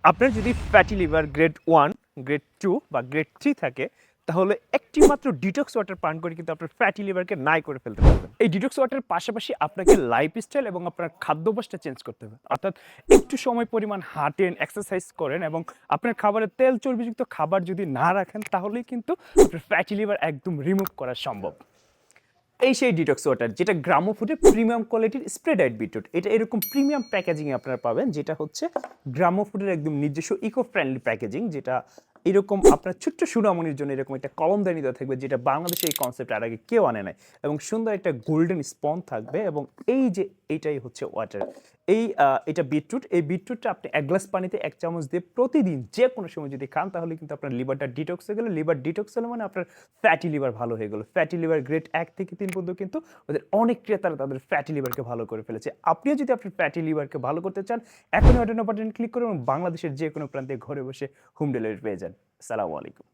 আপনার যদি fatty liver grade 1, grade 2 বা গ্রেড 3 থাকে তাহলে একটি মাত্র ডিটক্স ওয়াটার পান করে কিন্তু আপনার ফ্যাটি লিভারকে নাই করে ফেলতে পারবেন। এই ডিটক্স ওয়াটারের পাশাপাশি আপনাকে লাইফস্টাইল এবং আপনার খাদ্যাভ্যাসটা চেঞ্জ করতে হবে। অর্থাৎ একটু সময় পরিমাণ হাঁটেন, এক্সারসাইজ করেন এবং আপনার খাবারে তেল চর্বিযুক্ত খাবার যদি না রাখেন তাহলেই কিন্তু আপনার ফ্যাটি লিভার একদম রিমুভ করা সম্ভব। এই সেই ডিটক্স ওয়াটার যেটা গ্রামো ফুডের প্রিমিয়াম কোয়ালিটির স্প্রে ডায়েট বিটরুট। এটা এরকম প্রিমিয়াম প্যাকেজিংয়ে আপনারা পাবেন, যেটা হচ্ছে গ্রামো ফুডের একদম নিজস্ব ইকো ফ্রেন্ডলি প্যাকেজিং, যেটা এরকম আপনার ছোট্ট সুনামনির জন্য এরকম একটা কলমদানি দেওয়া থাকবে, যেটা বাংলাদেশে এই কনসেপ্ট আর আগে কেউ আনে নাই, এবং সুন্দর একটা গোল্ডেন স্পন থাকবে। এবং এই যে এইটাই হচ্ছে ওয়াটার, এটা বিটরুট। এই বিটরুটটা আপনি এক গ্লাস পানিতে 1 চামচ দিয়ে প্রতিদিন যে কোনো সময় যদি খান তাহলে কিন্তু আপনার লিভারটা ডিটক্স হয়ে গেল। লিভার ডিটক্স হলে মানে আপনার ফ্যাটি লিভার ভালো হয়ে গেল। ফ্যাটি লিভার গ্রেড 1 থেকে 3 পর্যন্ত কিন্তু ওদের অনেক ক্রেতারা তাদের ফ্যাটি লিভারকে ভালো করে ফেলেছে। আপনিও যদি আপনার ফ্যাটি লিভারকে ভালো করতে চান, এখনই অর্ডার নাও বাটন ক্লিক করুন এবং বাংলাদেশের যে কোনো প্রান্তে ঘরে বসে হোম ডেলিভারি পেয়ে যান। আসসালামু আলাইকুম।